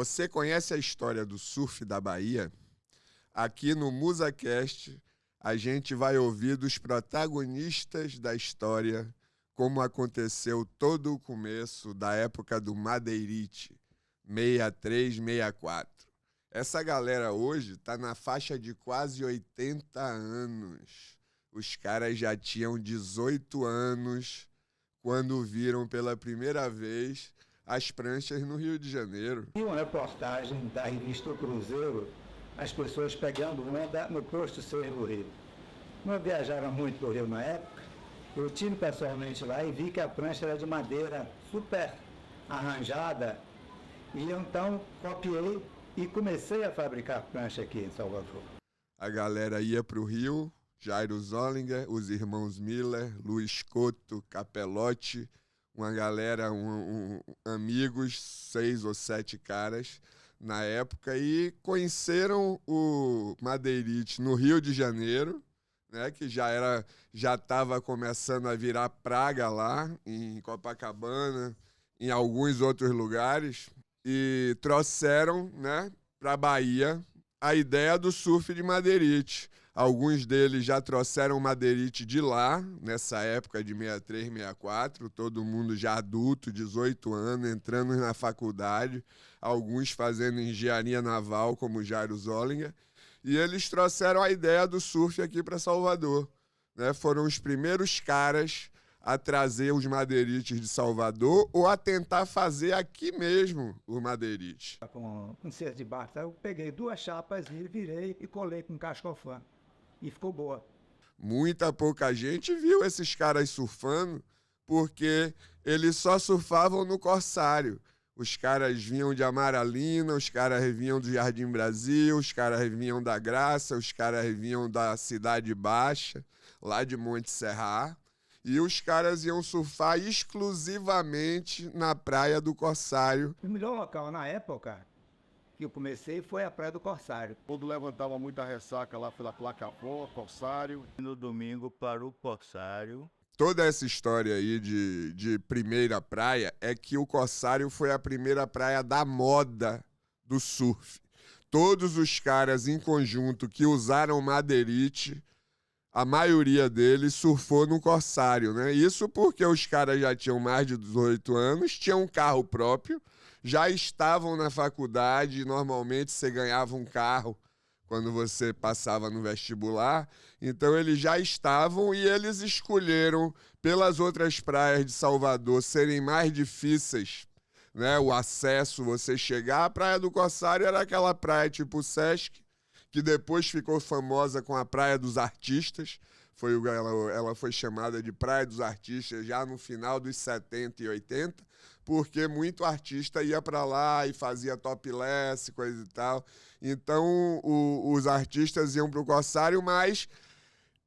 Você conhece a história do surf da Bahia? Aqui no MusaCast, a gente vai ouvir dos protagonistas da história como aconteceu todo o começo da época do Madeirite, 63, 64. Essa galera hoje está na faixa de quase 80 anos. Os caras já tinham 18 anos quando viram pela primeira vez as pranchas no Rio de Janeiro. E uma reportagem da revista O Cruzeiro, as pessoas pegando onda no posto Cerro do Rio. Como eu viajava muito para o Rio na época, eu tive pessoalmente lá e vi que a prancha era de madeira super arranjada. E eu, então copiei e comecei a fabricar prancha aqui em Salvador. A galera ia para o Rio, Jairo Zollinger, os irmãos Miller, Luiz Couto, Capelotti, uma galera, amigos, 6 ou 7 caras na época, e conheceram o Madeirite no Rio de Janeiro, né, que já estava começando a virar praga lá em Copacabana, em alguns outros lugares, e trouxeram, né, para a Bahia a ideia do surf de Madeirite. Alguns deles já trouxeram Madeirite de lá, nessa época de 63, 64, todo mundo já adulto, 18 anos, entrando na faculdade, alguns fazendo engenharia naval, como Jairo Zollinger, e eles trouxeram a ideia do surf aqui para Salvador, né? Foram os primeiros caras a trazer os Madeirites de Salvador ou a tentar fazer aqui mesmo o Madeirite. Com cesta de barco, eu peguei 2 chapas e virei e colei com cascofã. E ficou boa. Muita pouca gente viu esses caras surfando porque eles só surfavam no Corsário. Os caras vinham de Amaralina, os caras vinham do Jardim Brasil, os caras vinham da Graça, os caras vinham da Cidade Baixa, lá de Monte Serra, e os caras iam surfar exclusivamente na praia do Corsário. O melhor local na época que eu comecei foi a Praia do Corsário. Quando levantava muita ressaca lá pela Placapó, Corsário. No domingo para o Corsário. Toda essa história aí de primeira praia é que o Corsário foi a primeira praia da moda do surf. Todos os caras em conjunto que usaram Madeirite, a maioria deles surfou no Corsário, né? Isso porque os caras já tinham mais de 18 anos, tinham um carro próprio, já estavam na faculdade, normalmente você ganhava um carro quando você passava no vestibular, então eles já estavam e eles escolheram, pelas outras praias de Salvador serem mais difíceis, né? O acesso, você chegar, a Praia do Corsário era aquela praia tipo Sesc, que depois ficou famosa com a Praia dos Artistas. Ela foi chamada de Praia dos Artistas já no final dos 70 e 80, porque muito artista ia para lá e fazia topless, coisa e tal. Então, os artistas iam para o Corsário, mas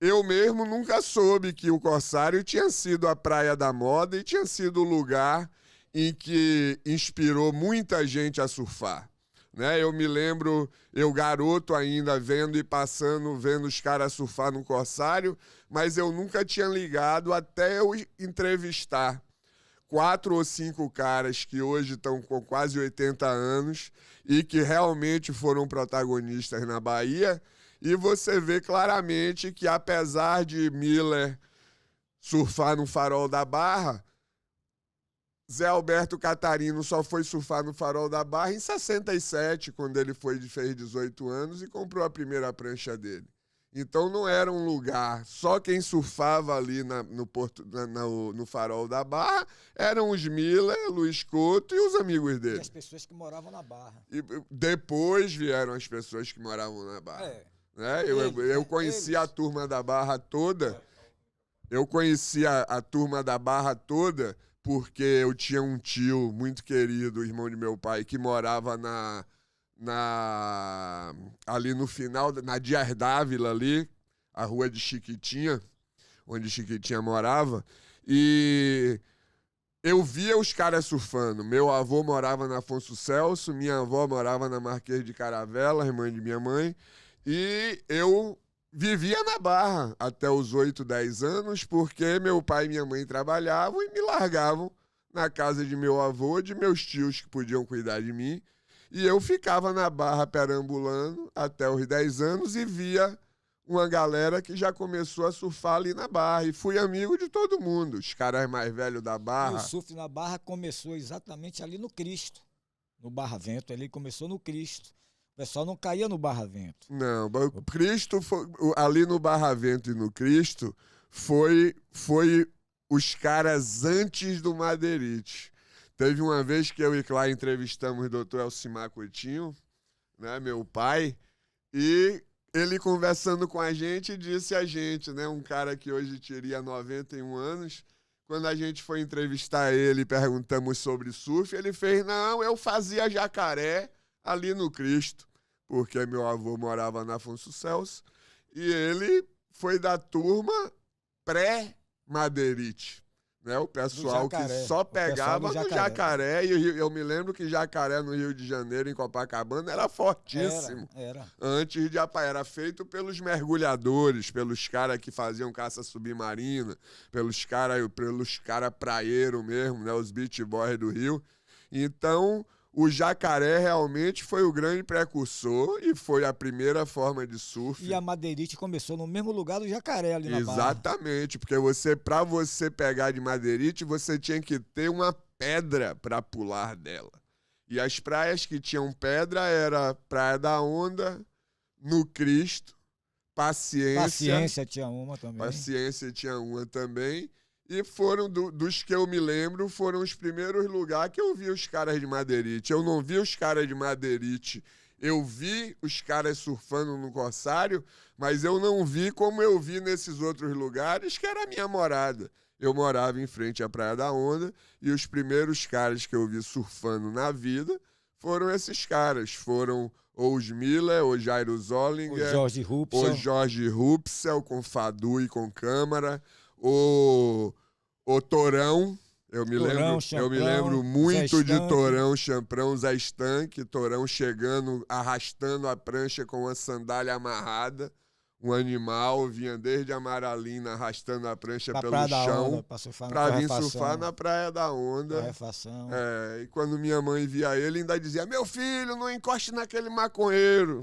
eu mesmo nunca soube que o Corsário tinha sido a praia da moda e tinha sido o lugar em que inspirou muita gente a surfar. Né? Eu me lembro, eu garoto ainda, vendo os caras surfar no Corsário, mas eu nunca tinha ligado até eu entrevistar 4 ou 5 caras que hoje estão com quase 80 anos e que realmente foram protagonistas na Bahia, e você vê claramente que, apesar de Miller surfar no Farol da Barra, Zé Alberto Catarino só foi surfar no Farol da Barra em 67, quando ele fez 18 anos e comprou a prancha dele. Então não era um lugar, só quem surfava ali no Farol da Barra eram os Miller, Luiz Couto e os amigos dele. E as pessoas que moravam na Barra. E depois vieram as pessoas que moravam na Barra. Né? Eu conheci a turma da Barra toda. Eu conhecia a turma da Barra toda porque eu tinha um tio muito querido, irmão de meu pai, que morava ali no final, na Dias Dávila ali, a rua de Chiquitinha, onde Chiquitinha morava, e eu via os caras surfando. Meu avô morava na Afonso Celso, minha avó morava na Marquês de Caravela, irmã de minha mãe, e eu vivia na Barra até os 8, 10 anos, porque meu pai e minha mãe trabalhavam e me largavam na casa de meu avô, de meus tios que podiam cuidar de mim. E eu ficava na barra perambulando até os 10 anos e via uma galera que já começou a surfar ali na barra. E fui amigo de todo mundo, os caras mais velhos da E o barra. surf na Barra começou exatamente ali no Cristo. No Barra Vento, ele começou no Cristo. O pessoal não caía no Barra Vento. Não, o Cristo ali no Barra Vento e no Cristo foi os caras antes do Madeirite. Teve uma vez que eu e Clá entrevistamos o doutor Elcimar Coutinho, né, meu pai, e ele conversando com a gente disse a gente, né, um cara que hoje teria 91 anos, quando a gente foi entrevistar ele e perguntamos sobre surf, ele fez, não, eu fazia jacaré ali no Cristo, porque meu avô morava na Afonso Celso, e ele foi da turma pré-Madeirite. Né, o pessoal que só pegava no jacaré, e eu me lembro que jacaré no Rio de Janeiro, em Copacabana, era fortíssimo. Era. Antes de era feito pelos mergulhadores, pelos caras que faziam caça submarina, pelos caras praieiro mesmo, né, os beach boys do Rio. Então, o jacaré realmente foi o grande precursor e foi a primeira forma de surf. E a Madeirite começou no mesmo lugar do jacaré ali na Barra. Exatamente, porque para você pegar de Madeirite, você tinha que ter uma pedra para pular dela. E as praias que tinham pedra era Praia da Onda, no Cristo, Paciência tinha uma também. Paciência tinha uma também. E foram, dos que eu me lembro, foram os primeiros lugares que eu vi os caras de Madeirite. Eu não vi os caras de Madeirite, eu vi os caras surfando no Corsário, mas eu não vi como eu vi nesses outros lugares, que era a minha morada. Eu morava em frente à Praia da Onda, e os primeiros caras que eu vi surfando na vida foram esses caras. Foram ou os Miller, ou Jairo Zollinger, o Jorge Rupsel com Fadu e com câmara, o Torão, eu me lembro muito de Torão, Champrão, Zé Estanque, Torão chegando, arrastando a prancha com uma sandália amarrada, um animal vinha desde Amaralina arrastando a prancha pelo chão para vir surfar na Praia da Onda. E quando minha mãe via ele, ainda dizia, meu filho, não encoste naquele maconheiro.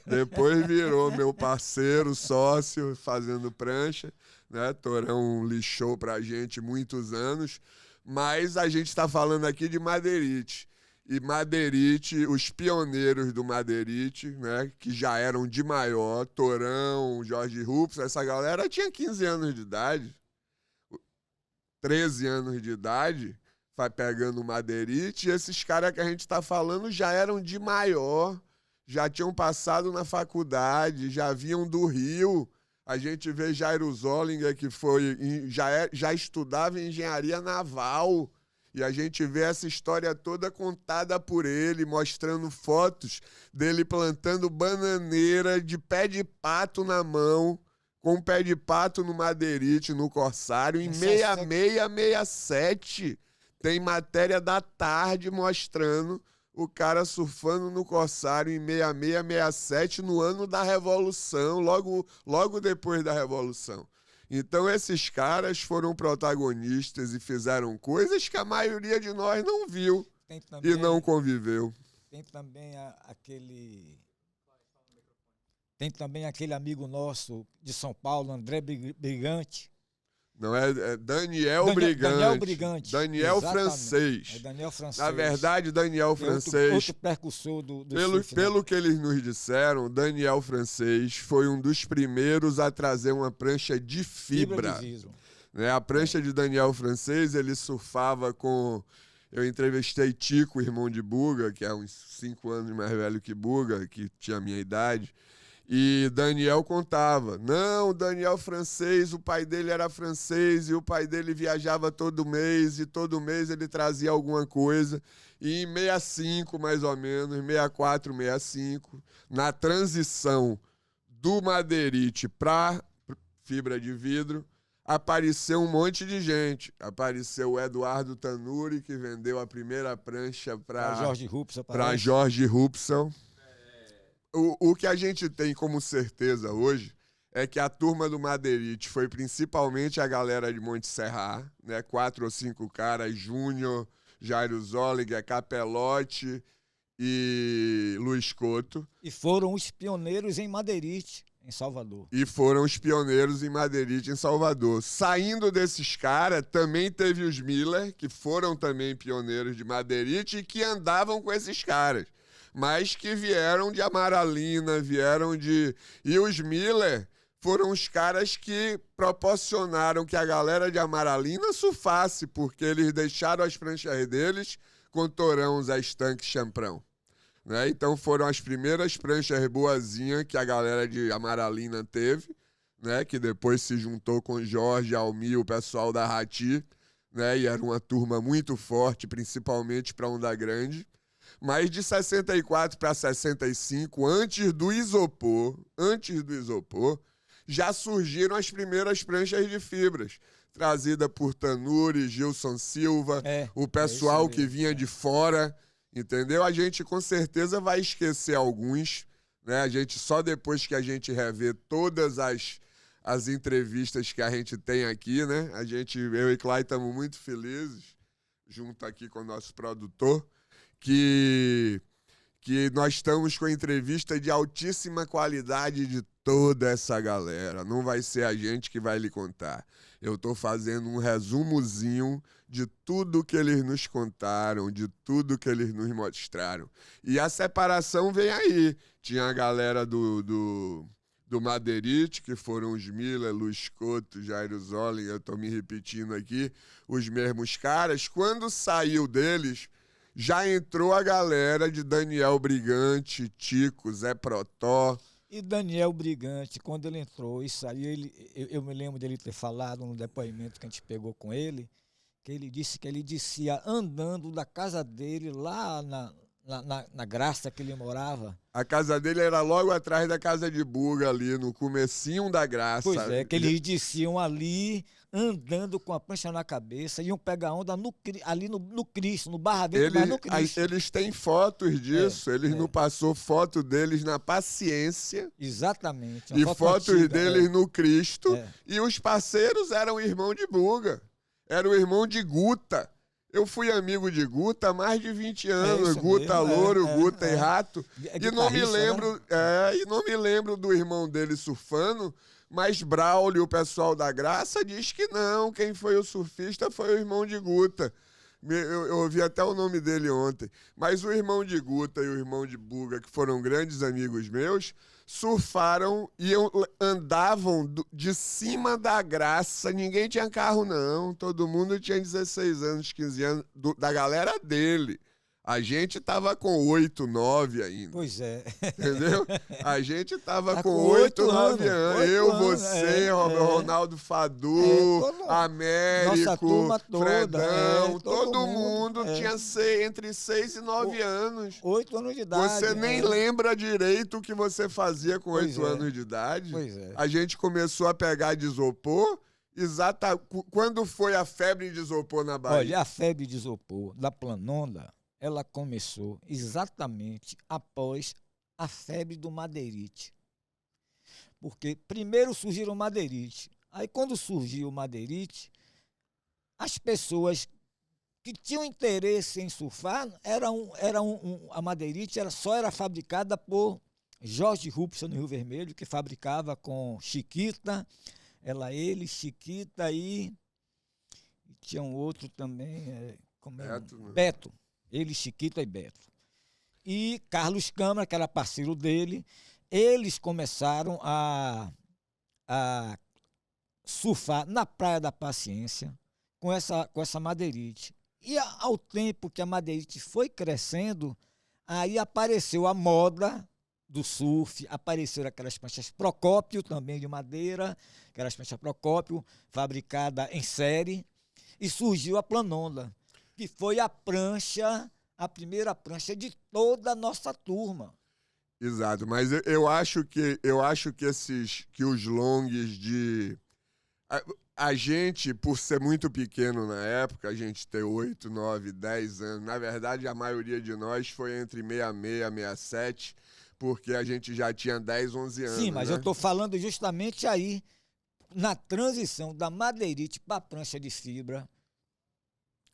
Depois virou meu parceiro, sócio, fazendo prancha. Né? Torão lixou pra gente muitos anos, mas a gente está falando aqui de Madeirite. E Madeirite, os pioneiros do Madeirite, né, que já eram de maior, Torão, Jorge Rupes, essa galera tinha 15 anos de idade, 13 anos de idade, vai pegando Madeirite, e esses caras que a gente está falando já eram de maior, já tinham passado na faculdade, já vinham do Rio. A gente vê Jairo Zollinger, que já estudava engenharia naval, e a gente vê essa história toda contada por ele, mostrando fotos dele plantando bananeira de pé de pato na mão, com pé de pato no Madeirite, no Corsário, em 66, 67. Tem matéria da tarde mostrando o cara surfando no Corsário em 66, 67, no ano da Revolução, logo depois da Revolução. Então esses caras foram protagonistas e fizeram coisas que a maioria de nós não viu e não conviveu. Tem também aquele amigo nosso de São Paulo, André Brigante. Não, é Daniel Brigante. Daniel Francês. É Daniel Francês. Na verdade, Daniel Francês... Outro precursor do surf, pelo que eles nos disseram, Daniel Francês foi um dos primeiros a trazer uma prancha de fibra. De vidro. Né? A prancha de Daniel Francês, ele surfava com... Eu entrevistei Tico, irmão de Buga, que é uns 5 anos mais velho que Buga, que tinha a minha idade. E Daniel contava, não, Daniel Francês, o pai dele era francês e o pai dele viajava todo mês e todo mês ele trazia alguma coisa. E em 65, mais ou menos, 64, 65, na transição do Madeirite para fibra de vidro, apareceu um monte de gente. Apareceu o Eduardo Tanuri, que vendeu a primeira prancha para Jorge Rupsel. O que a gente tem como certeza hoje é que a turma do Madeirite foi principalmente a galera de Monte Serra, né? 4 ou 5 caras, Júnior, Jairo Zollinger, Capelotti e Luiz Couto. E foram os pioneiros em Madeirite, em Salvador. E foram os pioneiros em Madeirite, em Salvador. Saindo desses caras, também teve os Miller, que foram também pioneiros de Madeirite e que andavam com esses caras. Mas que vieram de Amaralina, vieram de... E os Miller foram os caras que proporcionaram que a galera de Amaralina surfasse, porque eles deixaram as pranchas deles com torão Zé Estanque Champrão. Né? Então foram as primeiras pranchas boazinhas que a galera de Amaralina teve, né? Que depois se juntou com Jorge, Almir, o pessoal da Rati, né? E era uma turma muito forte, principalmente para Onda Grande. Mas de 64 para 65, antes do isopor, já surgiram as primeiras pranchas de fibras, trazida por Tanuri, Gilson Silva, o pessoal que vinha de fora, entendeu? A gente com certeza vai esquecer alguns, né? A gente só depois que a gente rever todas as entrevistas que a gente tem aqui, né? Eu e Clay estamos muito felizes, junto aqui com o nosso produtor, que nós estamos com entrevista de altíssima qualidade de toda essa galera. Não vai ser a gente que vai lhe contar. Eu estou fazendo um resumozinho de tudo que eles nos contaram, de tudo que eles nos mostraram. E a separação vem aí. Tinha a galera do Madeirite, que foram os Miller, Luiz Couto, Jairo Zolin, eu estou me repetindo aqui, os mesmos caras. Quando saiu deles, já entrou a galera de Daniel Brigante, Tico, Zé Protó. E Daniel Brigante, quando ele entrou, isso aí, eu me lembro dele ter falado no depoimento que a gente pegou com ele, que ele disse que ele descia andando da casa dele lá na Graça que ele morava. A casa dele era logo atrás da casa de Buga, ali no comecinho da Graça. Pois é, que eles desciam ali, andando com a prancha na cabeça, iam pegar onda ali no Cristo, no Barravento, mas no Cristo. Eles têm fotos disso, eles não passou foto deles na Paciência. Exatamente. E fotos deles no Cristo. E os parceiros eram o irmão de Buga, era o irmão de Guta. Eu fui amigo de Guta há mais de 20 anos, Guta mesmo, Louro, Guta e Rato, e não me lembro, né? E não me lembro do irmão dele surfando, mas Braulio, o pessoal da Graça, diz que não, quem foi o surfista foi o irmão de Guta. Eu ouvi até o nome dele ontem, mas o irmão de Guta e o irmão de Buga, que foram grandes amigos meus, surfaram e andavam de cima da Graça. Ninguém tinha carro, não. Todo mundo tinha 16 anos, 15 anos, da galera dele. A gente tava com 8, 9 ainda. Pois é. Entendeu? A gente tava com 8, 9 anos. Eu, você, Ronaldo Fadu, Américo, Fredão, todo mundo tinha entre 6 e 9 anos. 8 anos de idade. Você nem lembra direito o que você fazia com 8 anos de idade. Pois é. A gente começou a pegar de isopor. Quando foi a febre de isopor na Bahia? Olha, a febre de isopor da Planonda, ela começou exatamente após a febre do Madeirite. Porque primeiro surgiram o Madeirite. Aí quando surgiu o Madeirite, as pessoas que tinham interesse em surfar, a Madeirite só era fabricada por Jorge Rupson no Rio Vermelho, que fabricava com Chiquita, Chiquita e tinha um outro também, Beto. Ele, Chiquita e Beto. E Carlos Câmara, que era parceiro dele, eles começaram a surfar na Praia da Paciência com essa Madeirite. E ao tempo que a Madeirite foi crescendo, aí apareceu a moda do surf, apareceram aquelas pranchas Procópio também de madeira, aquelas pranchas Procópio fabricada em série, e surgiu a Planonda, que foi a primeira prancha de toda a nossa turma. Exato, mas eu acho que os longs de... A gente, por ser muito pequeno na época, a gente ter 8, 9, 10 anos, na verdade a maioria de nós foi entre 66 e 67, porque a gente já tinha 10, 11 anos. Sim, mas né? eu estou falando justamente aí, na transição da Madeirite para a prancha de fibra.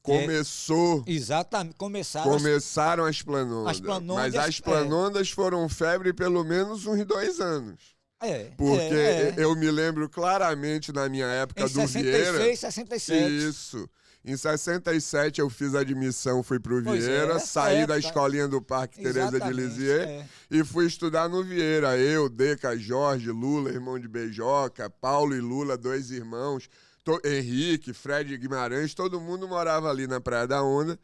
começou... Exatamente, Começaram as planondas. Mas as planondas foram febre pelo menos uns 2 anos. Porque eu me lembro claramente na minha época do Vieira. Em 66, 67. Isso. Em 67 eu fiz admissão, fui pro Vieira, saí da escolinha do Parque Teresa de Lisieux e fui estudar no Vieira. Eu, Deca, Jorge, Lula, irmão de Beijoca, Paulo e Lula, 2 irmãos, Henrique, Fred Guimarães, todo mundo morava ali na Praia da Onda.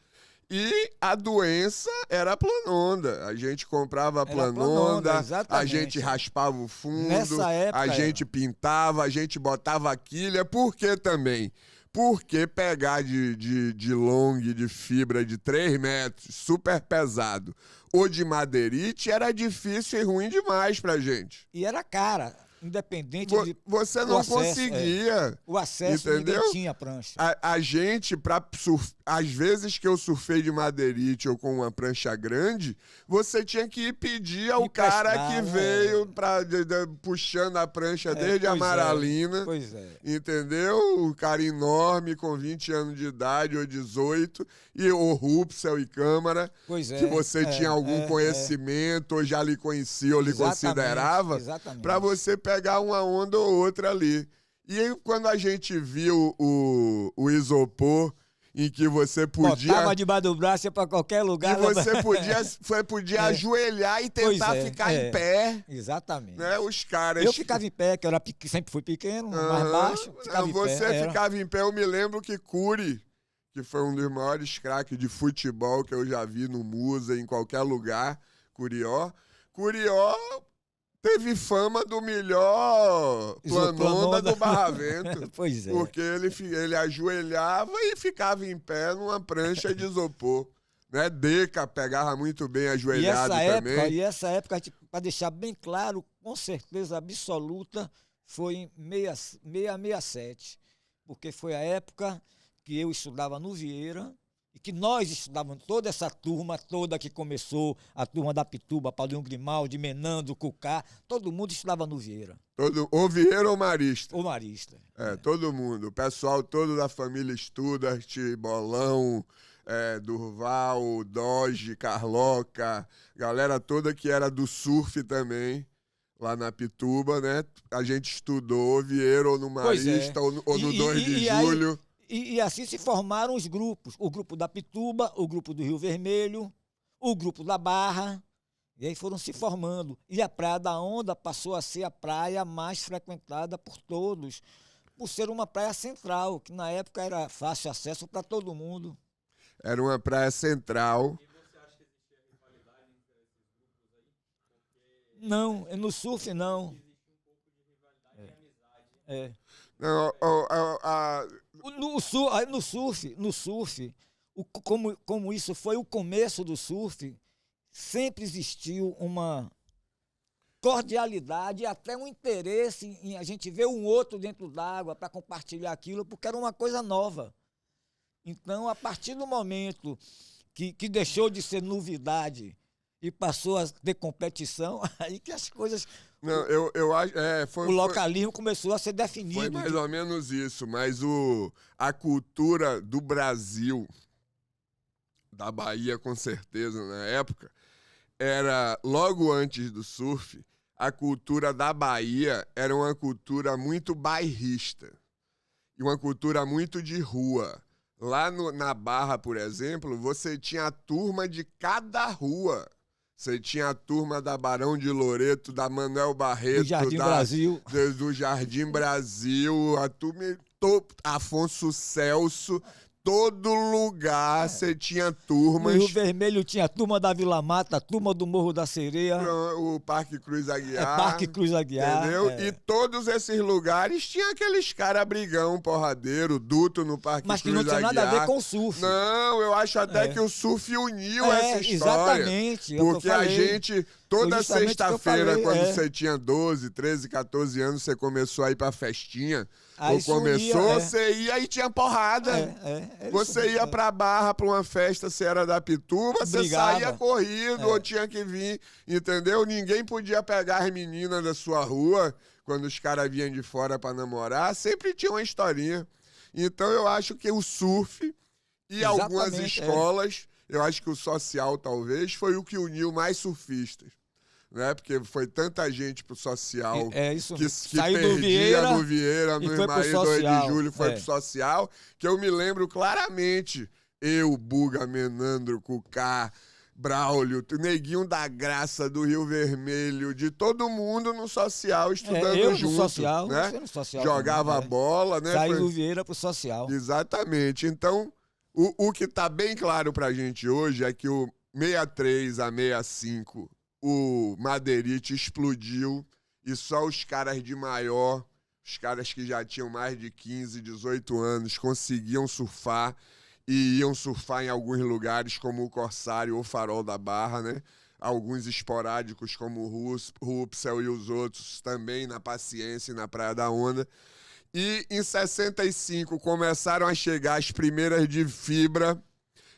E a doença era a planonda. A gente comprava a planonda, a gente raspava o fundo, a gente pintava, a gente botava a quilha. Por que também? Porque pegar de long, de fibra de 3 metros, super pesado, ou de madeirite, era difícil e ruim demais pra gente. E era cara. Independente de... Você não conseguia. O acesso, entendeu? Ninguém tinha prancha. A gente, às vezes que eu surfei de madeirite ou com uma prancha grande, você tinha que ir pedir ao cara que veio puxando a prancha desde a Amaralina. Pois é. Entendeu? O cara enorme, com 20 anos de idade ou 18, e o Rupsel e Câmara, que você tinha algum conhecimento, ou já lhe conhecia ou lhe considerava, para você pegar uma onda ou outra ali. E aí, quando a gente viu o isopor, em que você podia... Botava debaixo do braço, ia pra qualquer lugar. E você podia ajoelhar e tentar ficar em pé. Exatamente. Né? Os caras... Eu ficava em pé, que eu sempre fui pequeno, mais baixo. Você ficava em pé. Eu me lembro que Cury, que foi um dos maiores craques de futebol que eu já vi no Musa, em qualquer lugar, Curió teve fama do melhor planonda do Barravento. Pois é. Porque ele ajoelhava e ficava em pé numa prancha de isopor. Né? Deca pegava muito bem ajoelhado também. E essa época, para deixar bem claro, com certeza absoluta, foi em 67. Porque foi a época que eu estudava no Vieira, e que nós estudávamos, toda essa turma toda que começou, a turma da Pituba, Paulinho Grimaldi, Menando, Cucá, todo mundo estudava no Vieira. Ou Vieira ou Marista. Ou Marista. Todo mundo. O pessoal todo da família Studart, Bolão, Durval, Doge, Carloca, galera toda que era do surf também, lá na Pituba, né? A gente estudou Vieira ou no Marista, ou no 2 de Julho. E assim se formaram os grupos. O grupo da Pituba, o grupo do Rio Vermelho, o grupo da Barra. E aí foram se formando. E a Praia da Onda passou a ser a praia mais frequentada por todos, por ser uma praia central, que na época era fácil acesso para todo mundo. Era uma praia central. E você acha que existia rivalidade entre esses grupos aí? Porque... Não, no surf não. Existe um pouco de rivalidade e amizade. Não, No surf, como isso foi o começo do surf, sempre existiu uma cordialidade e até um interesse em a gente ver um outro dentro d'água para compartilhar aquilo, porque era uma coisa nova. Então, a partir do momento que deixou de ser novidade e passou a ter competição, aí que as coisas... Não, eu acho... o localismo começou a ser definido. Foi mais ou menos isso, mas a cultura do Brasil, da Bahia com certeza na época, era, logo antes do surf, a cultura da Bahia era uma cultura muito bairrista e uma cultura muito de rua. Lá na Barra, por exemplo, você tinha a turma de cada rua. Você tinha a turma da Barão de Loreto, da Manuel Barreto, do Jardim Brasil, do Jardim Brasil, a turma Afonso Celso, todo lugar você tinha turmas. No Rio Vermelho tinha a turma da Vila Mata, a turma do Morro da Sereia. O Parque Cruz Aguiar. Parque Cruz Aguiar. Entendeu? E todos esses lugares tinha aqueles caras brigão, porradeiro, duto no Parque Cruz Aguiar. Mas que não tinha nada a ver com o surf. Não, eu acho até que o surf uniu essa história. Exatamente. Porque a gente, toda sexta-feira, quando você tinha 12, 13, 14 anos, você começou a ir pra festinha. Ou começou, você ia e tinha porrada. Você ia pra Barra, pra uma festa, se era da Pituba, você saía corrido ou tinha que vir, entendeu? Ninguém podia pegar as meninas da sua rua quando os caras vinham de fora pra namorar, sempre tinha uma historinha. Então eu acho que o surf E algumas Exatamente, escolas, eu acho que o social talvez foi o que uniu mais surfistas, né? Porque foi tanta gente pro social É isso que mesmo. Saiu do perdia Vieira no Vieira, e no foi pro Imaí 2 de social. julho, foi É. pro social, que eu me lembro claramente, eu, Buga, Menandro, Cucá, Braulio, o Neguinho da Graça, do Rio Vermelho, de todo mundo no social, estudando eu junto, no social, né? você no social Jogava também, bola, né? Saiu Foi- do Vieira pro social. Exatamente. Então, o que tá bem claro pra gente hoje é que o 63 a 65, o Madeirite explodiu e só os caras de maior, os caras que já tinham mais de 15, 18 anos, conseguiam surfar e iam surfar em alguns lugares como o Corsário ou Farol da Barra, né? Alguns esporádicos como o Rupsel e os outros também na Paciência e na Praia da Onda. E em 65 começaram a chegar as primeiras de fibra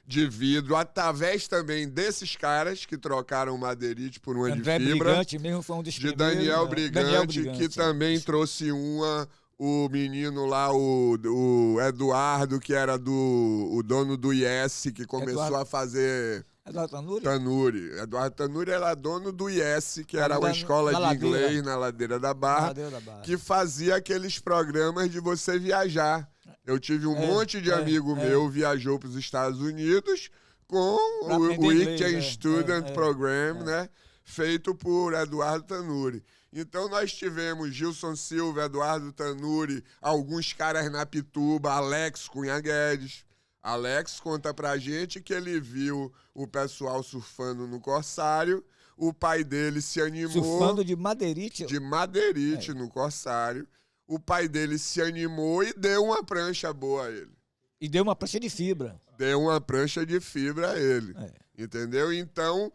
de vidro, através também desses caras que trocaram o Madeirite por uma André de fibra, Brigante mesmo foi um dos de primeiros. Daniel né? Brigante, que também trouxe uma, o menino lá, o Eduardo, que era o dono do IES, que começou Eduardo- a fazer Eduardo Tanuri? Tanuri. Eduardo Tanuri era dono do IES, que era Ali uma na escola de ladeira. inglês na Ladeira da Barra, Ladeira da Barra. que fazia aqueles programas de você viajar. Eu tive um monte de amigo meu viajou para os Estados Unidos com Pra o aprender inglês, Weekend Student Program, é. né? Feito por Eduardo Tanuri. Então nós tivemos Gilson Silva, Eduardo Tanuri, alguns caras na Pituba, Alex Cunha Guedes. Alex conta pra gente que ele viu o pessoal surfando no Corsário, o pai dele se animou... Surfando de Madeirite. De Madeirite no Corsário. O pai dele se animou e deu uma prancha boa a ele. E deu uma prancha de fibra. Deu uma prancha de fibra a ele. Entendeu? Então,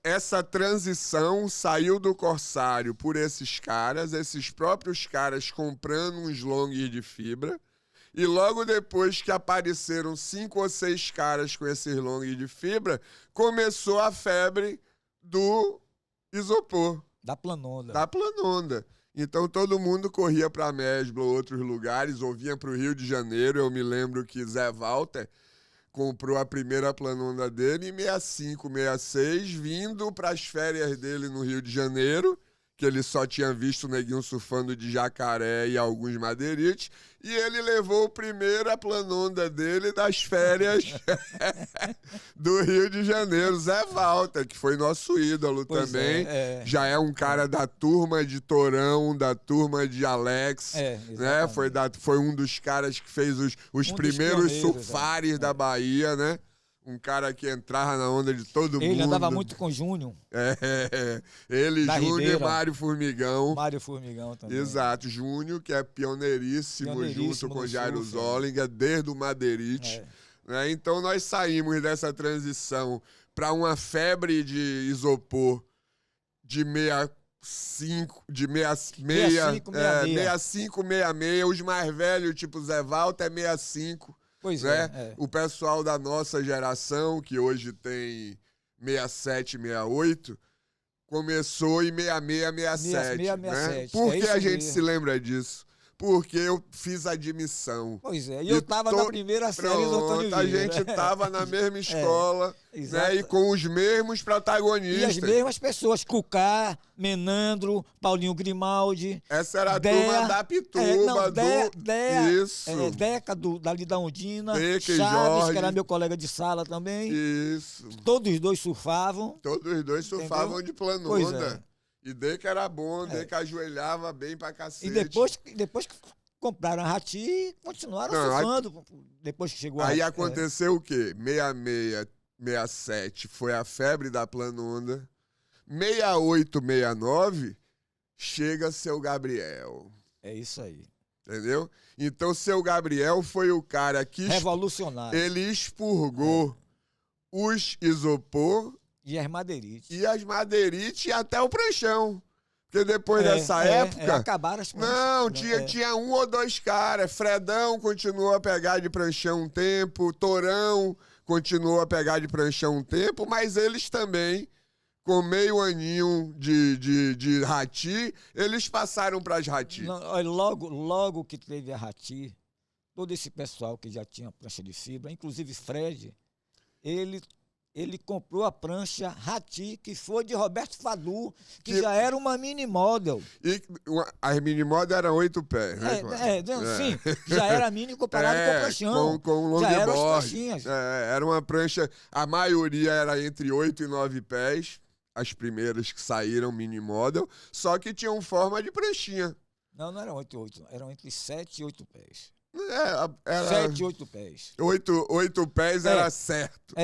essa transição saiu do Corsário por esses próprios caras comprando uns longs de fibra. E logo depois que apareceram 5 ou 6 caras com esses longs de fibra, começou a febre do isopor. Da Planonda. Da Planonda. Então todo mundo corria para Mesbla ou outros lugares, ou vinha para o Rio de Janeiro. Eu me lembro que Zé Walter comprou a primeira Planonda dele em 65, 66, vindo para as férias dele no Rio de Janeiro, que ele só tinha visto o neguinho surfando de jacaré e alguns madeirites, e ele levou primeiro a Planonda dele das férias do Rio de Janeiro, Zé Walter, que foi nosso ídolo Pois também. é. Já é um cara da turma de Torão, da turma de Alex, né? Exatamente. Foi um dos caras que fez os dos primeiros pioneiros, surfares da Bahia, né? Um cara que entrava na onda de todo mundo. Ele andava muito com Júnior. Ele, Da Júnior e Ribeira. Mário Formigão. Mário Formigão também. Exato, Júnior, que é pioneiríssimo junto com no Jairo surf, Zollinger, desde o Madeirite. Né? Então nós saímos dessa transição para uma febre de isopor de 65, de 65, 66. Os mais velhos, tipo Zé Walter, é 65. Pois né? O pessoal da nossa geração, que hoje tem 67, 68, começou em 66, 67. Né? Por que a gente se lembra disso? Porque eu fiz admissão. Pois é, e eu estava na primeira série do Antônio Vieira. A gente estava na mesma escola, né, e com os mesmos protagonistas. E as mesmas pessoas, Cucá, Menandro, Paulinho Grimaldi. Essa era a turma da Pituba, Deca, dali da Ondina, Deca Chaves, Jorge. que era meu colega de sala também. Isso. Todos os dois surfavam. Todos os dois surfavam de Planonda. E Deca era bom, Deca ajoelhava bem pra cacete. E depois que compraram a Rati, continuaram surfando. Depois que chegou aí aconteceu o quê? 66, 67 foi a febre da Planonda. 68, 69 chega Seu Gabriel. É isso aí. Entendeu? Então, Seu Gabriel foi o cara que... revolucionário. Ele expurgou os isopor... E as madeirites. E as madeirites e até o pranchão. Porque depois dessa época... acabaram as pranchas. Não, tinha um ou dois caras. Fredão continuou a pegar de pranchão um tempo. Torão continuou a pegar de pranchão um tempo. Mas eles também, com meio aninho de Rati, eles passaram para as Rati. Logo que teve a Rati, todo esse pessoal que já tinha prancha de fibra, inclusive Fred, ele comprou a prancha Rati, que foi de Roberto Fadu, que já era uma mini model. E as mini model eram 8 pés, né? Sim, já era mini comparado com o pranchão. Com já eram as longboard. pranchinhas. Era uma prancha, a maioria era entre 8 e 9 pés, as primeiras que saíram mini model, só que tinham forma de pranchinha. Não eram 8, eram entre 7 e 8 pés. Era 7 e 8 pés. 8 pés era certo.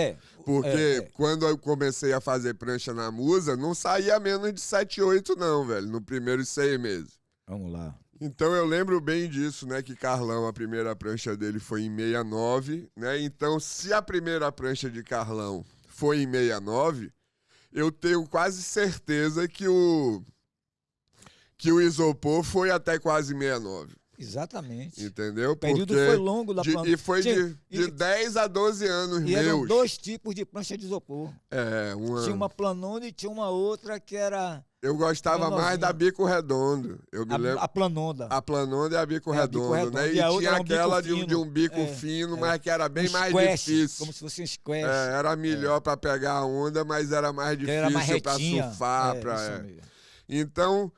Porque quando eu comecei a fazer prancha na Musa, não saía menos de 7, 8 não, velho, no primeiros 6 meses. Vamos lá. Então eu lembro bem disso, né, que Carlão, a primeira prancha dele foi em 69, né, então se a primeira prancha de Carlão foi em 69, eu tenho quase certeza que o isopor foi até quase 69. Exatamente. Entendeu? O período foi longo da prancha. E foi de 10 a 12 anos e eram 2 tipos de prancha de isopor. Tinha uma planona e tinha uma outra que era... Eu gostava mais da bico redondo. Eu me lembro. A planonda. A planonda e a bico redondo, né? E tinha aquela de um bico fino, mas que era bem mais difícil. Como se fosse um squash. Era melhor para pegar a onda, mas era mais difícil para surfar. Então...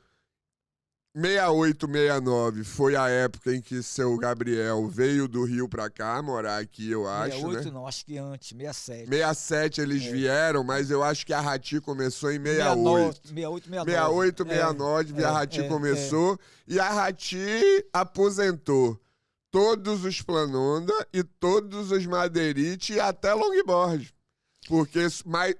68, 69 foi a época em que seu Gabriel veio do Rio pra cá, morar aqui, eu acho, 68 né? não, acho que antes, 67. 67 eles vieram, mas eu acho que a Rati começou em 68. 68, 69, a Rati começou e a Rati aposentou todos os planonda e todos os madeirite e até longboard. Porque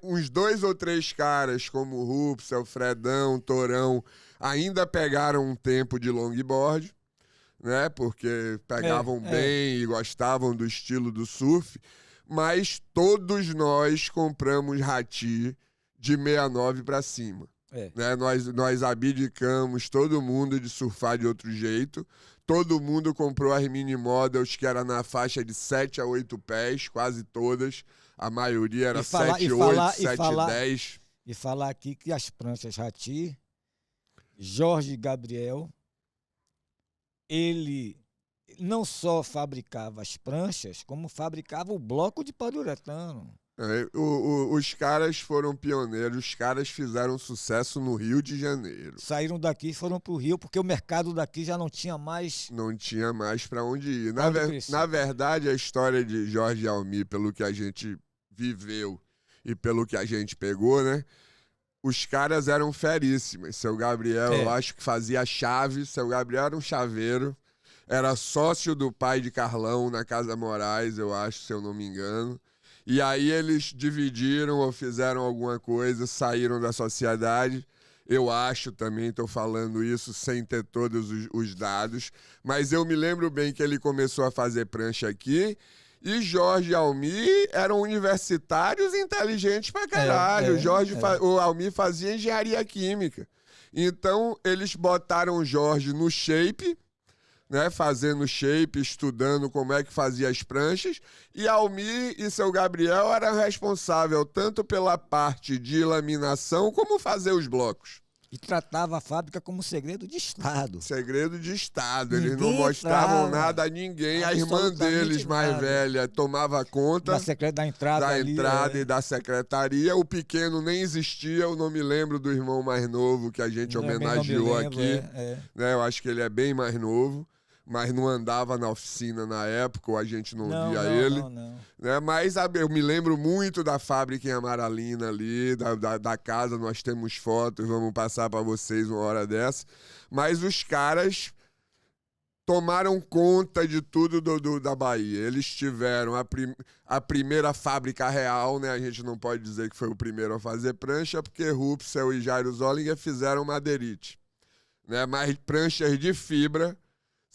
uns 2 ou 3 caras, como o Rupsel, Fredão, Torão, ainda pegaram um tempo de longboard, né? Porque pegavam bem e gostavam do estilo do surf. Mas todos nós compramos Rati de 69 para cima. Né? Nós abdicamos todo mundo de surfar de outro jeito. Todo mundo comprou as mini models que era na faixa de 7 a 8 pés, quase todas. A maioria era 7, 8, 7, 10. E falar aqui que as pranchas Rati, Jorge Gabriel, ele não só fabricava as pranchas, como fabricava o bloco de poliuretano. Os caras foram pioneiros, os caras fizeram sucesso no Rio de Janeiro. Saíram daqui e foram pro Rio, porque o mercado daqui já não tinha mais... Não tinha mais para onde ir. Na verdade, a história de Jorge Almi, pelo que a gente viveu e pelo que a gente pegou, né? Os caras eram feríssimos. Seu Gabriel, eu acho que fazia chave. Seu Gabriel era um chaveiro. Era sócio do pai de Carlão na Casa Moraes, eu acho, se eu não me engano. E aí eles dividiram ou fizeram alguma coisa, saíram da sociedade. Eu acho também, estou falando isso sem ter todos os dados. Mas eu me lembro bem que ele começou a fazer prancha aqui. E Jorge Almi eram universitários inteligentes pra caralho. O Almi fazia engenharia química. Então, eles botaram o Jorge no shape, né, fazendo shape, estudando como é que fazia as pranchas. E Almi e seu Gabriel eram responsáveis tanto pela parte de laminação como fazer os blocos. E tratava a fábrica como segredo de Estado. Segredo de Estado. Eles não mostravam nada a ninguém. A irmã deles, mais velha, tomava conta da entrada e da secretaria. O pequeno nem existia. Eu não me lembro do irmão mais novo que a gente homenageou aqui. Né? Eu acho que ele é bem mais novo. Mas não andava na oficina na época, ou a gente não via ele. Não. Né? Mas eu me lembro muito da fábrica em Amaralina ali, da casa, nós temos fotos, vamos passar para vocês uma hora dessa. Mas os caras tomaram conta de tudo da Bahia. Eles tiveram a primeira fábrica real, né? A gente não pode dizer que foi o primeiro a fazer prancha, porque Rupsel e Jairo Zollinger fizeram madeirite. Né? Mas pranchas de fibra,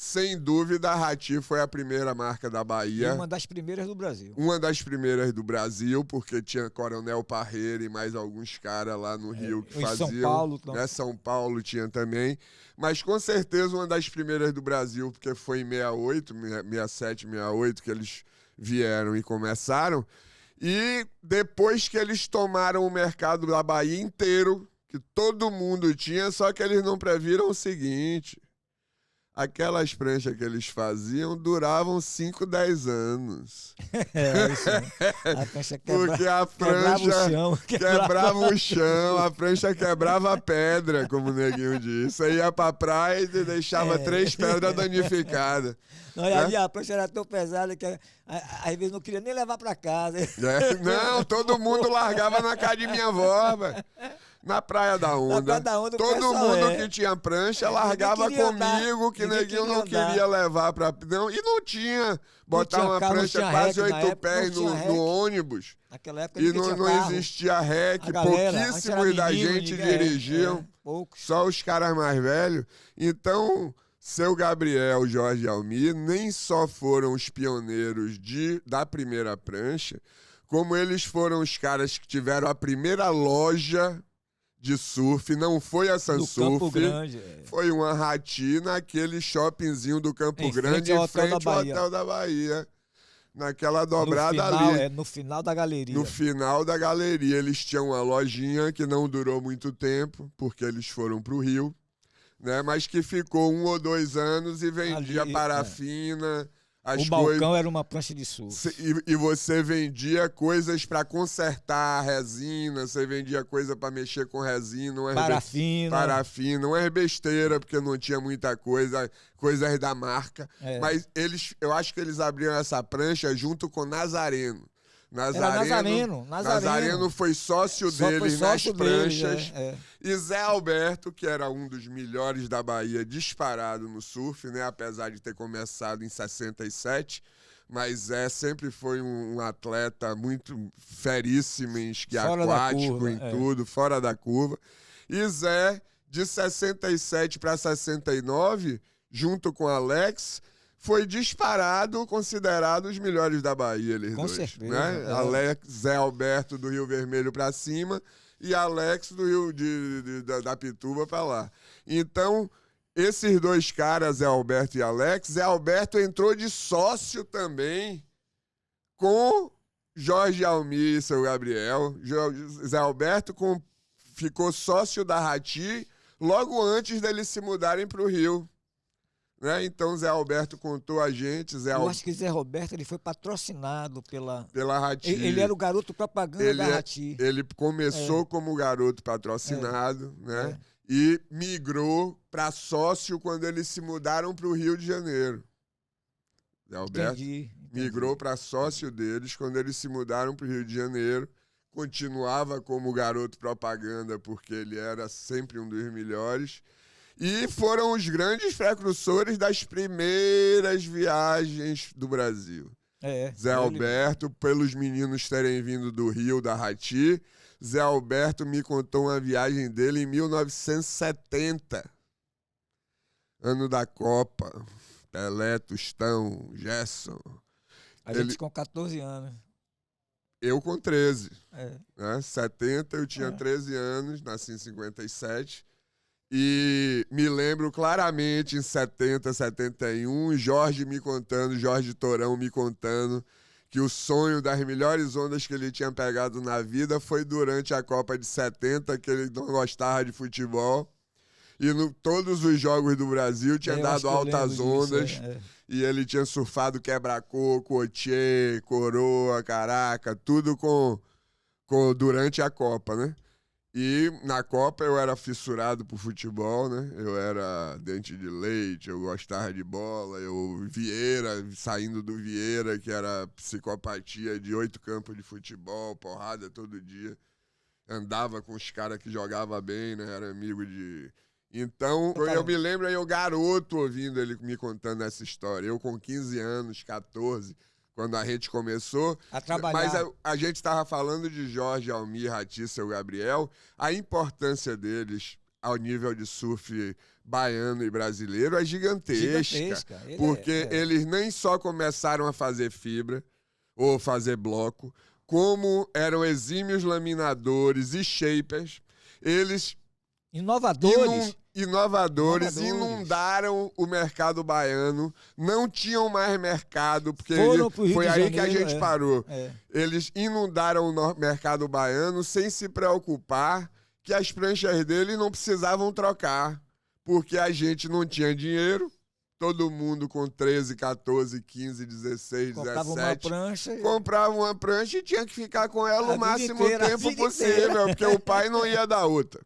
sem dúvida, a Rati foi a primeira marca da Bahia. E uma das primeiras do Brasil. Uma das primeiras do Brasil, porque tinha Coronel Parreira e mais alguns caras lá no Rio que faziam. São Paulo. Né? São Paulo tinha também. Mas com certeza uma das primeiras do Brasil, porque foi em 68, 67, 68 que eles vieram e começaram. E depois que eles tomaram o mercado da Bahia inteiro, que todo mundo tinha, só que eles não previram o seguinte: aquelas pranchas que eles faziam duravam 5, 10 anos. Isso aí. A prancha Porque a quebrava o prancha chão. quebrava o chão, a prancha quebrava a pedra, como o neguinho disse. Você ia pra praia e deixava 3 pedras danificadas. Não, e ali a prancha era tão pesada que às vezes não queria nem levar pra casa. Não, todo mundo largava na casa de minha avó, velho. Na Praia da Onda. Praia da Onda, o Todo pessoal mundo que tinha prancha largava queria comigo, andar, que ninguém neguinho queria não andar. queria levar pra. Não, e não tinha. Botar tinha uma carro, não prancha tinha quase rec na 8 época, pés não tinha rec. no ônibus. Naquela época E ninguém não, tinha não carro. existia rec, A galera, antes pouquíssimos era da menino, gente ninguém- dirigiam. poucos. Só os caras mais velhos. Então, seu Gabriel, Jorge Almir, nem só foram os pioneiros da primeira prancha, como eles foram os caras que tiveram a primeira loja de surf. Não foi a Do Campo Sansurf, Grande. foi uma Rati naquele shoppingzinho do Campo Em Grande, frente ao em Hotel frente da ao Bahia. Hotel da Bahia. Naquela No dobrada final, ali. no final da galeria. No final da galeria, eles tinham uma lojinha que não durou muito tempo, porque eles foram para o Rio, né? Mas que ficou 1 ou 2 anos e vendia Ali, parafina, as O coisas. balcão era uma prancha de surf. E você vendia coisas para consertar a resina, você vendia coisa para mexer com resina, parafina, não é besteira, porque não tinha muita coisa, coisas da marca. É. Mas eu acho que eles abriram essa prancha junto com Nazareno. Nazareno foi sócio deles nas pranchas. E Zé Alberto, que era um dos melhores da Bahia, disparado no surf, né? Apesar de ter começado em 67. Mas Zé sempre foi um atleta muito feríssimo em esqui aquático, em tudo, fora da curva. E Zé, de 67 para 69, junto com Alex, foi disparado, considerado os melhores da Bahia, eles Com dois. certeza. Né? Alex, Zé Alberto do Rio Vermelho para cima e Alex do Rio da Pituba para lá. Então, esses dois caras, Zé Alberto e Alex, Zé Alberto entrou de sócio também com Jorge Almir e seu Gabriel. Zé Alberto ficou sócio da Rati logo antes deles se mudarem para o Rio. Né? Então, Zé Alberto contou a gente. Eu acho que Zé Roberto ele foi patrocinado pela Rati. Ele era o garoto propaganda da Rati. Ele começou como garoto patrocinado, né? E migrou para sócio quando eles se mudaram para o Rio de Janeiro. Zé Alberto migrou para sócio deles quando eles se mudaram para o Rio de Janeiro. Continuava como garoto propaganda, porque ele era sempre um dos melhores. E foram os grandes precursores das primeiras viagens do Brasil. Zé Alberto, pelos meninos terem vindo do Rio, da Rati, Zé Alberto me contou uma viagem dele em 1970. Ano da Copa. Pelé, Tostão, Gerson. A gente com 14 anos. Eu com 13. Né? 70, eu tinha 13 anos, nasci em 57. E me lembro claramente em 70, 71, Jorge Torão me contando que o sonho das melhores ondas que ele tinha pegado na vida foi durante a Copa de 70, que ele não gostava de futebol. E todos os jogos do Brasil tinha dado altas ondas. E ele tinha surfado quebra-coco, Otiê, coroa, caraca, tudo durante a Copa, né? E na Copa eu era fissurado por futebol, né? Eu era dente de leite, eu gostava de bola, saindo do Vieira, que era psicopatia de 8 campos de futebol, porrada todo dia. Andava com os caras que jogavam bem, né? Era amigo de... Então, eu me lembro aí, eu garoto ouvindo ele me contando essa história. Eu com 15 anos, 14... Quando a gente começou a trabalhar. Mas a gente estava falando de Jorge Almir, Rati e seu Gabriel, a importância deles ao nível de surf baiano e brasileiro é gigantesca. Porque eles nem só começaram a fazer fibra ou fazer bloco, como eram exímios laminadores e shapers, eles... Inovadores, inundaram o mercado baiano, não tinham mais mercado, porque foi aí que a gente parou. Eles inundaram o mercado baiano sem se preocupar que as pranchas dele não precisavam trocar, porque a gente não tinha dinheiro, todo mundo com 13, 14, 15, 16, Comprava uma 17. prancha e... Comprava uma prancha e tinha que ficar com ela A o máximo vida inteira, a tempo vida possível, inteira. porque o pai não ia dar outra.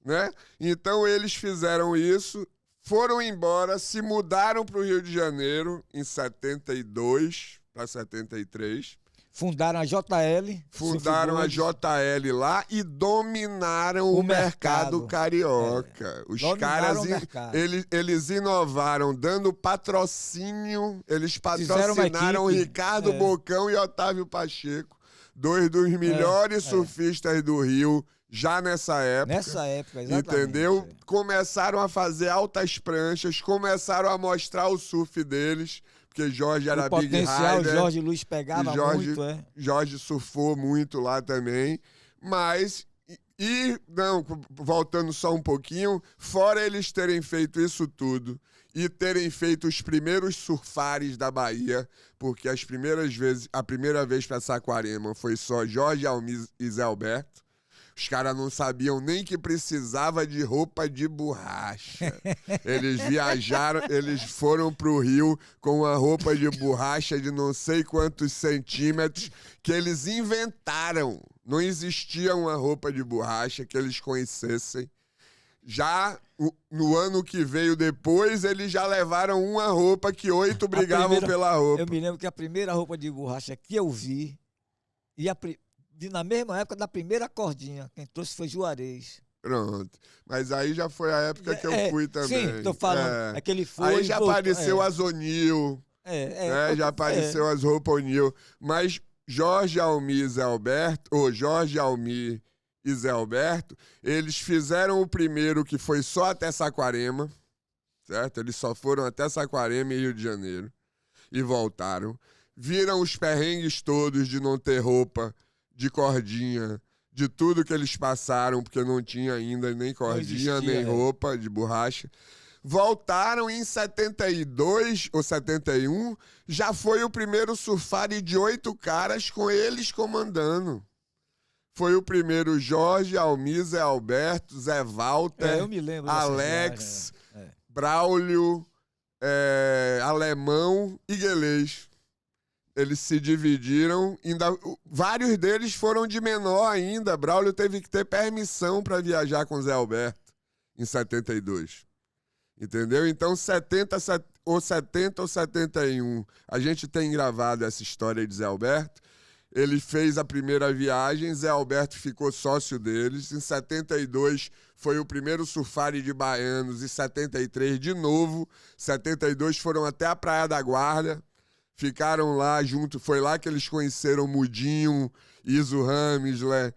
Né? Então eles fizeram isso, foram embora, se mudaram para o Rio de Janeiro em 72 para 73. Fundaram a JL. Fundaram a JL lá e dominaram o mercado carioca. Os caras, eles inovaram, dando patrocínio. Eles patrocinaram Ricardo Bocão e Otávio Pacheco, dois dos melhores surfistas do Rio, já nessa época. Nessa época, exatamente. Entendeu? Começaram a fazer altas pranchas, começaram a mostrar o surf deles. Porque Jorge era big rider. Jorge Luiz pegava muito, Jorge surfou muito lá também. Mas, voltando só um pouquinho, fora eles terem feito isso tudo e terem feito os primeiros surfares da Bahia, porque a primeira vez para Saquarema foi só Jorge Almir e Zé Alberto. Os caras não sabiam nem que precisava de roupa de borracha. Eles viajaram, eles foram pro Rio com uma roupa de borracha de não sei quantos centímetros que eles inventaram. Não existia uma roupa de borracha que eles conhecessem. Já no ano que veio depois, eles já levaram uma roupa que 8 brigavam pela roupa. Eu me lembro que a primeira roupa de borracha que eu vi, na mesma época da primeira cordinha, quem trouxe foi Juarez. Pronto. Mas aí já foi a época que eu fui também. Sim, tô falando. É que ele foi. Aí já apareceu as O'Neill. Já apareceu as roupas O'Neill. Mas Jorge Almir e Zé Alberto, eles fizeram o primeiro que foi só até Saquarema, certo? Eles só foram até Saquarema e Rio de Janeiro e voltaram. Viram os perrengues todos de não ter roupa de cordinha, de tudo que eles passaram, porque não tinha ainda nem cordinha, nem roupa de borracha. Voltaram em 72 ou 71, já foi o primeiro surfari de 8 caras com eles comandando. Foi o primeiro Jorge, Almir, Zé Alberto, Zé Walter, eu me lembro Alex, Braulio, Alemão e Guelês. Eles se dividiram, vários deles foram de menor ainda. Braulio teve que ter permissão para viajar com Zé Alberto em 72. Entendeu? Então, 70 ou 71, a gente tem gravado essa história de Zé Alberto. Ele fez a primeira viagem, Zé Alberto ficou sócio deles. Em 72 foi o primeiro surfari de baianos, e 73 de novo. 72 foram até a Praia da Guarda. Ficaram lá junto, foi lá que eles conheceram Mudinho, Iso Ramsler,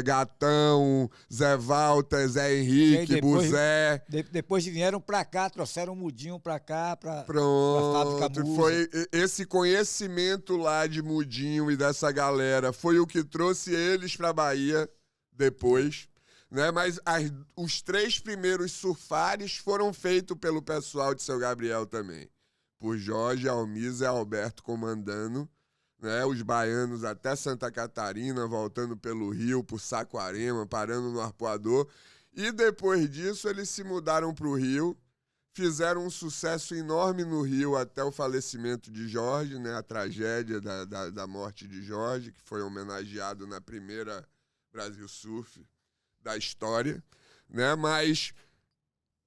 Gatão, Zé Walter, Zé Henrique, Buzé. Depois vieram pra cá, trouxeram o Mudinho pra cá, pra Fábrica Musa. Foi esse conhecimento lá de Mudinho e dessa galera, foi o que trouxe eles pra Bahia depois. Né? Mas os 3 primeiros surfares foram feitos pelo pessoal de Seu Gabriel também. Por Jorge, Almir, Zé Alberto comandando, né? Os baianos até Santa Catarina, voltando pelo Rio, por Saquarema, parando no Arpoador. E depois disso, eles se mudaram para o Rio, fizeram um sucesso enorme no Rio até o falecimento de Jorge, né? A tragédia da morte de Jorge, que foi homenageado na primeira Brasil Surf da história, né? Mas...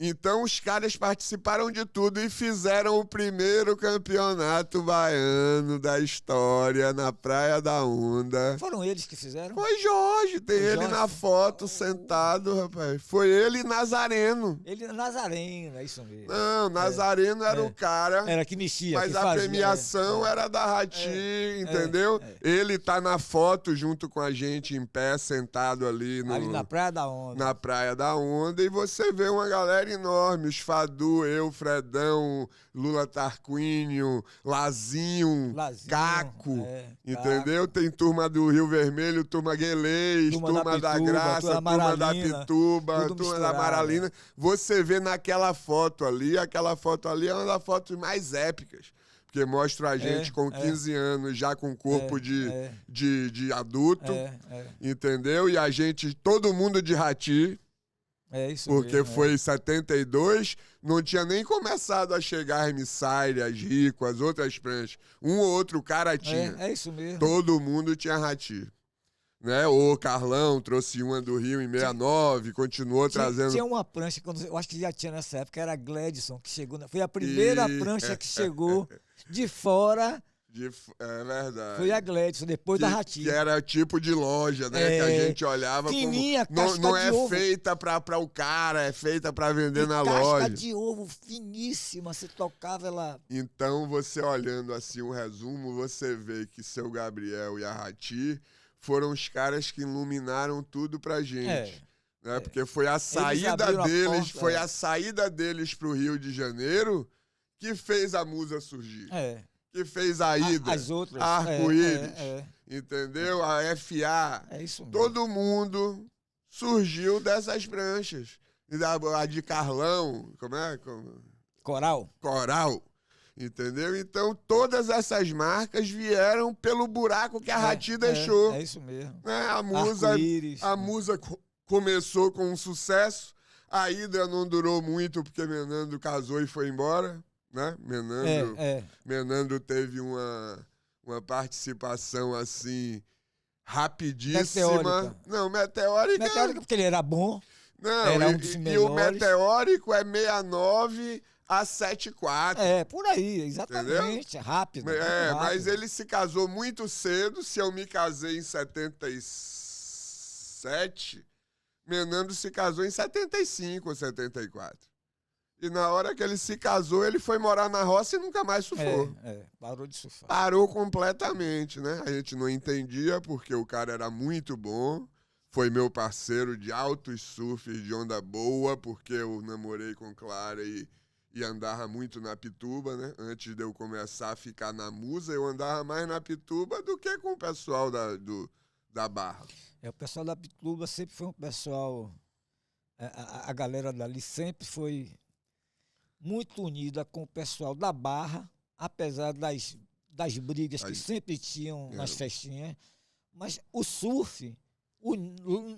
Então os caras participaram de tudo e fizeram o primeiro campeonato baiano da história na Praia da Onda. Foram eles que fizeram? Foi Jorge, tem ele na foto sentado, rapaz. Foi ele e Nazareno. Ele Nazareno, é isso mesmo. Não, Nazareno era o cara. Era que mexia, mas a premiação era da Rati, entendeu? Ele tá na foto junto com a gente em pé, sentado ali na Praia da Onda. Na Praia da Onda, e você vê uma galera enorme, os Fadu, eu, Fredão, Lula Tarquínio, Lazinho, Caco, entendeu? Caco. Tem turma do Rio Vermelho, turma Guelês, turma da Graça, turma da Pituba, turma da Maralina. Você vê naquela foto ali é uma das fotos mais épicas, porque mostra a gente com 15 anos, já com corpo de adulto, entendeu? E a gente, todo mundo de Rati, É isso Porque mesmo, foi em 72, não tinha nem começado a chegar as Missária, as Rico, as outras pranchas. Um ou outro cara tinha. É isso mesmo. Todo mundo tinha Rati. Né? O Carlão trouxe uma do Rio em 69, continuou trazendo. Tinha uma prancha, eu acho que já tinha nessa época, era a Gladson, que chegou. Foi a primeira prancha que chegou de fora. É verdade. Foi a Gladson, depois da Ratinha. Que era tipo de loja, né? Que a gente olhava fininha, como. Não é ovo. feita pra o cara, é feita pra vender na casca loja. De ovo finíssima, você tocava ela. Então, você olhando assim um resumo, você vê que seu Gabriel e a Rati foram os caras que iluminaram tudo pra gente. Né? Porque foi a saída deles, foi a saída deles pro Rio de Janeiro que fez a Musa surgir. Que fez a Ida, as outras, a Arco-Íris, entendeu? A FA. É isso mesmo. Todo mundo surgiu dessas pranchas. A de Carlão, como é? Coral. Entendeu? Então, todas essas marcas vieram pelo buraco que a Rati deixou. É isso mesmo. Né? A Musa começou com um sucesso. A Ida não durou muito, porque Menandro casou e foi embora. Né? Menandro teve uma participação assim rapidíssima. Meteórica. Não, meteórica porque ele era bom. Não, era um dos melhores. E o meteórico é 69 a 74. Por aí, exatamente. Entendeu? Rápido. Mas ele se casou muito cedo. Se eu me casei em 77, Menandro se casou em 75 ou 74. E na hora que ele se casou, ele foi morar na roça e nunca mais surfou. Parou de surfar. Parou completamente, né? A gente não entendia porque o cara era muito bom. Foi meu parceiro de altos surfs de onda boa, porque eu namorei com Clara e andava muito na Pituba, né? Antes de eu começar a ficar na Musa, eu andava mais na Pituba do que com o pessoal da Barra. O pessoal da Pituba sempre foi um pessoal... A galera dali sempre foi muito unida com o pessoal da Barra, apesar das brigas que sempre tinham nas festinhas. Mas o surf,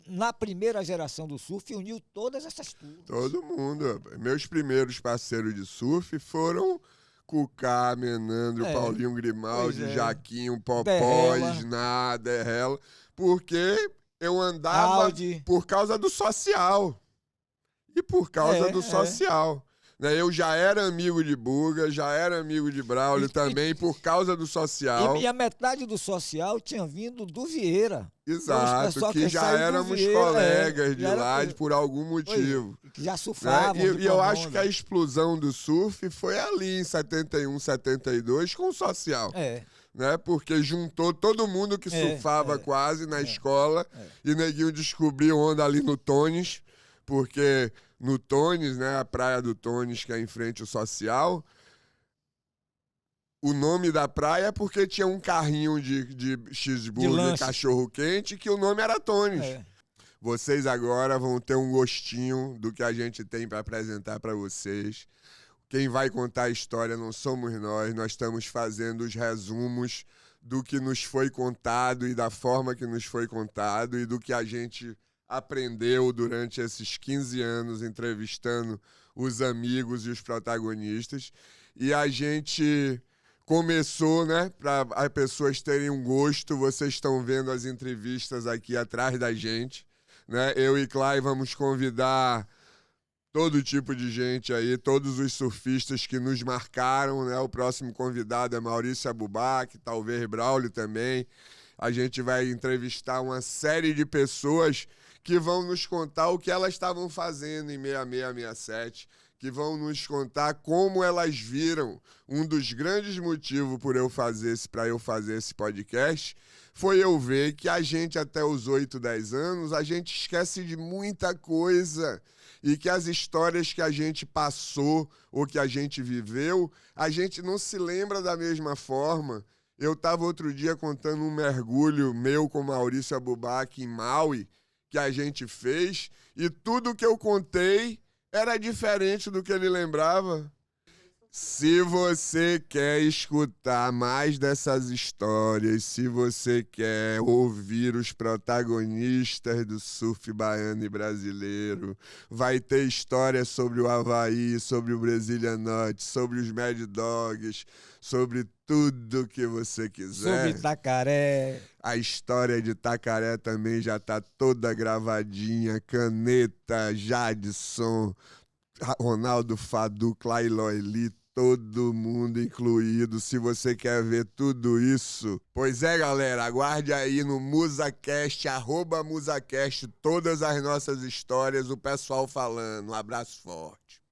na primeira geração do surf, uniu todas essas turmas. Todo mundo. Meus primeiros parceiros de surf foram Cucá, Menandro, Paulinho Grimaldi, Jaquinho, Popó, Sná, Derrela, porque eu andava por causa do social. E por causa do social. Eu já era amigo de Buga, já era amigo de Braulio também, por causa do social. E a metade do social tinha vindo do Vieira. Exato, que já éramos colegas de lá por algum motivo. Que já surfavam. E eu acho que a explosão do surf foi ali em 71, 72 com o social. Né? Porque juntou todo mundo que surfava quase na escola e neguinho descobriu onda ali no Tones, porque no Tones, né, a praia do Tones, que é em frente ao social, o nome da praia é porque tinha um carrinho de cheeseburger, cachorro-quente, que o nome era Tones. Vocês agora vão ter um gostinho do que a gente tem para apresentar para vocês. Quem vai contar a história não somos nós estamos fazendo os resumos do que nos foi contado e da forma que nos foi contado e do que a gente aprendeu durante esses 15 anos entrevistando os amigos e os protagonistas. E a gente começou, né, para as pessoas terem um gosto. Vocês estão vendo as entrevistas aqui atrás da gente, né? Eu e Clay vamos convidar todo tipo de gente aí, todos os surfistas que nos marcaram, né? O próximo convidado é Maurício Abubac, talvez Braulio também. A gente vai entrevistar uma série de pessoas que vão nos contar o que elas estavam fazendo em 66, 67, que vão nos contar como elas viram. Um dos grandes motivos para eu fazer esse podcast foi eu ver que a gente, até os 8, 10 anos, a gente esquece de muita coisa e que as histórias que a gente passou ou que a gente viveu, a gente não se lembra da mesma forma. Eu estava outro dia contando um mergulho meu com Maurício Abubac em Maui, que a gente fez, e tudo que eu contei era diferente do que ele lembrava. Se você quer escutar mais dessas histórias, se você quer ouvir os protagonistas do surf baiano e brasileiro, vai ter histórias sobre o Havaí, sobre o Brazilian Nut, sobre os Mad Dogs, sobre tudo que você quiser. Sobre Itacaré. A história de Itacaré também já tá toda gravadinha. Caneta, Jadson, Ronaldo Fadu, Clailoeli, todo mundo incluído. Se você quer ver tudo isso, pois é, galera, aguarde aí no MusaCast, @MusaCast, todas as nossas histórias, o pessoal falando. Um abraço forte.